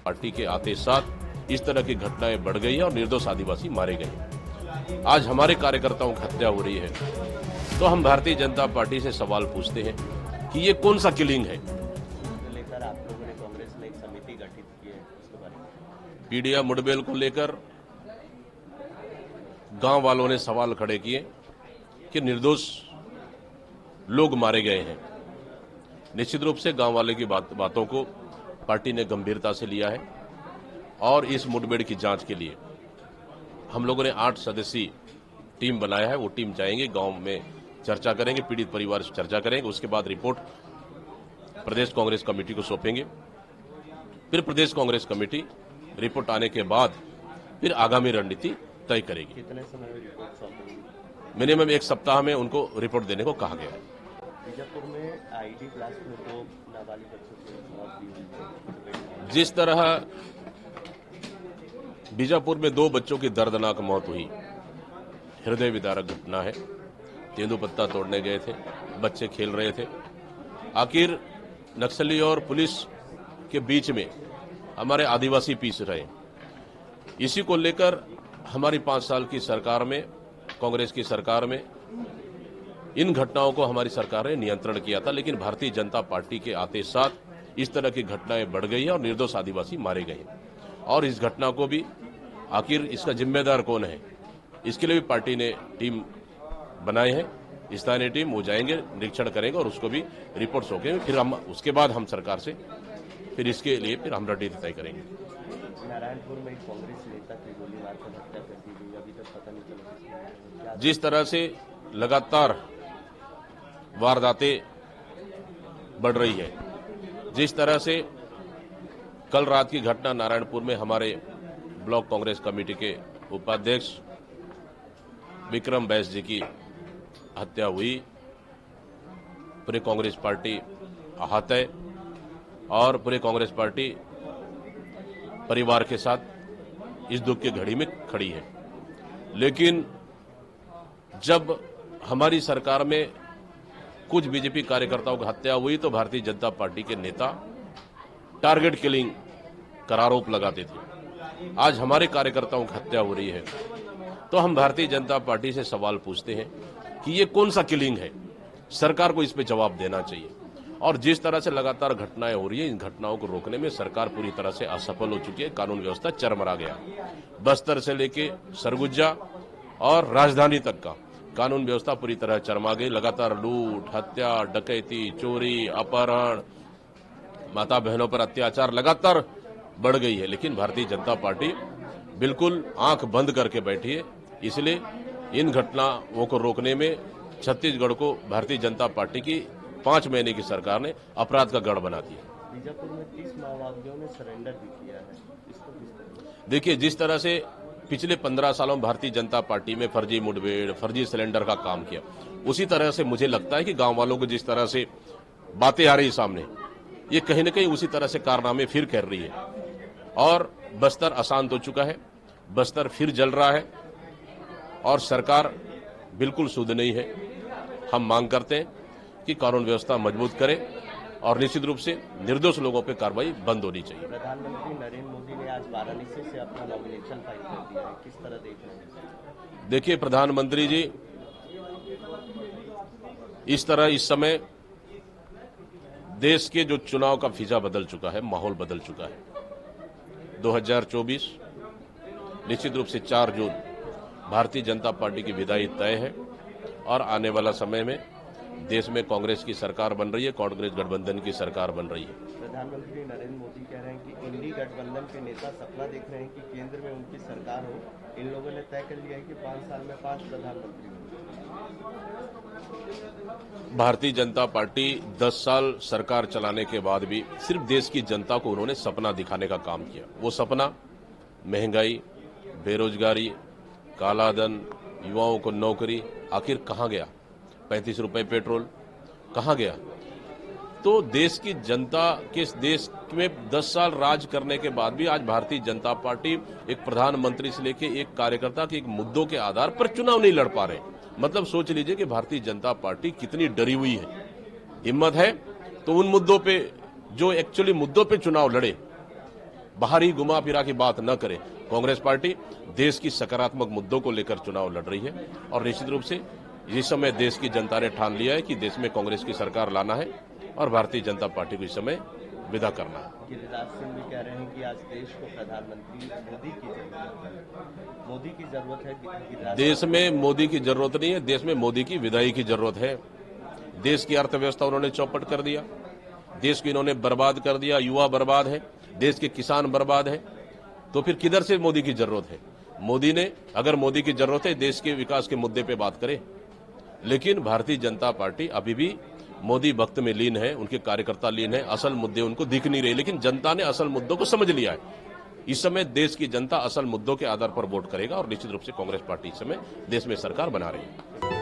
Party के आते साथ इस तरह की घटनाएं बढ़ गई है और निर्दोष आदिवासी मारे गए। आज हमारे कार्यकर्ताओं की हत्या हो रही है तो हम भारतीय जनता पार्टी से सवाल पूछते हैं कि ये कौन सा किलिंग है। लेकर आप लोगों ने कांग्रेस ने एक समिति गठित की है, उसके बारे में पीडिया मुठभेड़ को लेकर गांव वालों ने सवाल खड़े किए कि निर्दोष लोग मारे गए हैं। निश्चित रूप से गांव वाले की बातों को पार्टी ने गंभीरता से लिया है और इस मुठभेड़ की जांच के लिए हम लोगों ने 8 सदस्यीय टीम बनाया है। वो टीम जाएंगे गांव में, चर्चा करेंगे, पीड़ित परिवार से चर्चा करेंगे, उसके बाद रिपोर्ट प्रदेश कांग्रेस कमेटी को सौंपेंगे। फिर प्रदेश कांग्रेस कमेटी रिपोर्ट आने के बाद फिर आगामी रणनीति तय करेगी। कितने समय में रिपोर्ट सौंपेंगे? मिनिमम 1 सप्ताह में उनको रिपोर्ट देने को कहा गया है। बीजापुर में आईडी ब्लास्ट में 2 नाबालिग बच्चों की मौत भी हुई है। जिस तरह बीजापुर में 2 बच्चों की दर्दनाक मौत हुई, हृदय विदारक घटना है। तेंदुपत्ता तोड़ने गए थे, बच्चे खेल रहे थे, आखिर नक्सली और पुलिस के बीच में हमारे आदिवासी पीस रहे। इसी को लेकर हमारी 5 साल की सरकार में, कांग्रेस की सरकार में, इन घटनाओं को हमारी सरकार ने नियंत्रण किया था। लेकिन भारतीय जनता पार्टी के आते साथ इस तरह की घटनाएं बढ़ गई है और निर्दोष आदिवासी मारे गए हैं। और इस घटना को भी आखिर इसका जिम्मेदार कौन है, इसके लिए भी पार्टी ने टीम बनाए हैं, स्थानीय टीम। वो जाएंगे, निरीक्षण करेंगे और उसको भी रिपोर्ट सौंपेंगे। फिर हम उसके बाद हम सरकार से फिर इसके लिए फिर हम रणनीति तय करेंगे। नारायणपुर में एक कांग्रेस नेता की गोली मारकर हत्या कर दी गई, अभी तक पता नहीं चला। जिस तरह से लगातार वारदातें बढ़ रही है, जिस तरह से कल रात की घटना नारायणपुर में हमारे ब्लॉक कांग्रेस कमेटी के उपाध्यक्ष विक्रम बैस जी की हत्या हुई, पूरी कांग्रेस पार्टी आहत है और पूरी कांग्रेस पार्टी परिवार के साथ इस दुख की घड़ी में खड़ी है। लेकिन जब हमारी सरकार में कुछ बीजेपी कार्यकर्ताओं की हत्या हुई तो भारतीय जनता पार्टी के नेता टारगेट किलिंग का आरोप लगाते थे। आज हमारे कार्यकर्ताओं की हत्या हो रही है तो हम भारतीय जनता पार्टी से सवाल पूछते हैं कि ये कौन सा किलिंग है। सरकार को इस पे जवाब देना चाहिए। और जिस तरह से लगातार घटनाएं हो रही है, इन घटनाओं को रोकने में सरकार पूरी तरह से असफल हो चुकी है। कानून व्यवस्था चरमरा गया। बस्तर से लेके सरगुजा और राजधानी तक का कानून व्यवस्था पूरी तरह चरमा गई। लगातार लूट, हत्या, डकैती, चोरी, अपहरण, माता बहनों पर अत्याचार लगातार बढ़ गई है। लेकिन भारतीय जनता पार्टी बिल्कुल आंख बंद करके बैठी है। इसलिए इन घटनाओं को रोकने में छत्तीसगढ़ को भारतीय जनता पार्टी की 5 महीने की सरकार ने अपराध का गढ़ बना दिया। बीजापुर में 30 माओवादियों ने सरेंडर भी किया है, इसको किस? देखिए, जिस तरह से पिछले 15 सालों में भारतीय जनता पार्टी में फर्जी मुठभेड़, फर्जी सिलेंडर का काम किया, उसी तरह से मुझे लगता है कि गांव वालों को जिस तरह से बातें आ रही सामने, ये कहीं न कहीं उसी तरह से कारनामे फिर कर रही है। और बस्तर अशांत हो चुका है, बस्तर फिर जल रहा है और सरकार बिल्कुल शुद्ध नहीं है। हम मांग करते हैं कि कानून व्यवस्था मजबूत करे और निश्चित रूप से निर्दोष लोगों पर कार्रवाई बंद होनी चाहिए। प्रधानमंत्री नरेंद्र मोदी ने आज वाराणसी से अपना नॉमिनेशन फाइल कर दिया है, किस तरह देख रहे हैं? देखिए, प्रधानमंत्री जी इस तरह इस समय देश के जो चुनाव का फिजा बदल चुका है, माहौल बदल चुका है। 2024 निश्चित रूप से 4 जून भारतीय जनता पार्टी की विदाई तय है और आने वाला समय में देश में कांग्रेस की सरकार बन रही है, कांग्रेस गठबंधन की सरकार बन रही है। प्रधानमंत्री नरेंद्र मोदी कह रहे हैं कि इंडी गठबंधन के नेता सपना देख रहे हैं कि केंद्र में उनकी सरकार हो। इन लोगों ने तय कर लिया है कि 5 साल में 5 प्रधानमंत्री होंगे। भारतीय जनता पार्टी 10 साल सरकार चलाने के बाद भी सिर्फ देश की जनता को उन्होंने सपना दिखाने का काम किया। वो सपना महंगाई, बेरोजगारी, कालाधन, युवाओं को नौकरी आखिर कहां गया? 35 रुपए पेट्रोल कहां गया? तो देश की जनता के देश में 10 साल राज करने के बाद भी आज भारतीय जनता पार्टी एक प्रधानमंत्री से लेकर एक कार्यकर्ता के एक मुद्दों के आधार पर चुनाव नहीं लड़ पा रहे। मतलब सोच लीजिए कि भारतीय जनता पार्टी कितनी डरी हुई है। हिम्मत है तो उन मुद्दों पे, जो एक्चुअली मुद्दों पे चुनाव लड़े। बाहरी घुमा फिरा की बात न करे। कांग्रेस पार्टी देश की सकारात्मक मुद्दों को लेकर चुनाव लड़ रही है और निश्चित रूप से इस समय देश की जनता ने ठान लिया है कि देश में कांग्रेस की सरकार लाना है और भारतीय जनता पार्टी को इस समय विदा करना है। गिरिराज सिंह भी कह रहे हैं कि आज देश को प्रधानमंत्री मोदी की जरूरत है। मोदी की जरूरत है। गिरिराज देश में मोदी की जरूरत नहीं है, देश में मोदी की विदाई की जरूरत है। देश की अर्थव्यवस्था उन्होंने चौपट कर दिया, देश को इन्होंने बर्बाद कर दिया, युवा बर्बाद है, देश के किसान बर्बाद है, तो फिर किधर से मोदी की जरूरत है? मोदी ने, अगर मोदी की जरूरत है देश के विकास के मुद्दे पे बात करे, लेकिन भारतीय जनता पार्टी अभी भी मोदी भक्त में लीन है, उनके कार्यकर्ता लीन है, असल मुद्दे उनको दिख नहीं रहे, लेकिन जनता ने असल मुद्दों को समझ लिया है। इस समय देश की जनता असल मुद्दों के आधार पर वोट करेगा और निश्चित रूप से कांग्रेस पार्टी इस समय देश में सरकार बना रही है।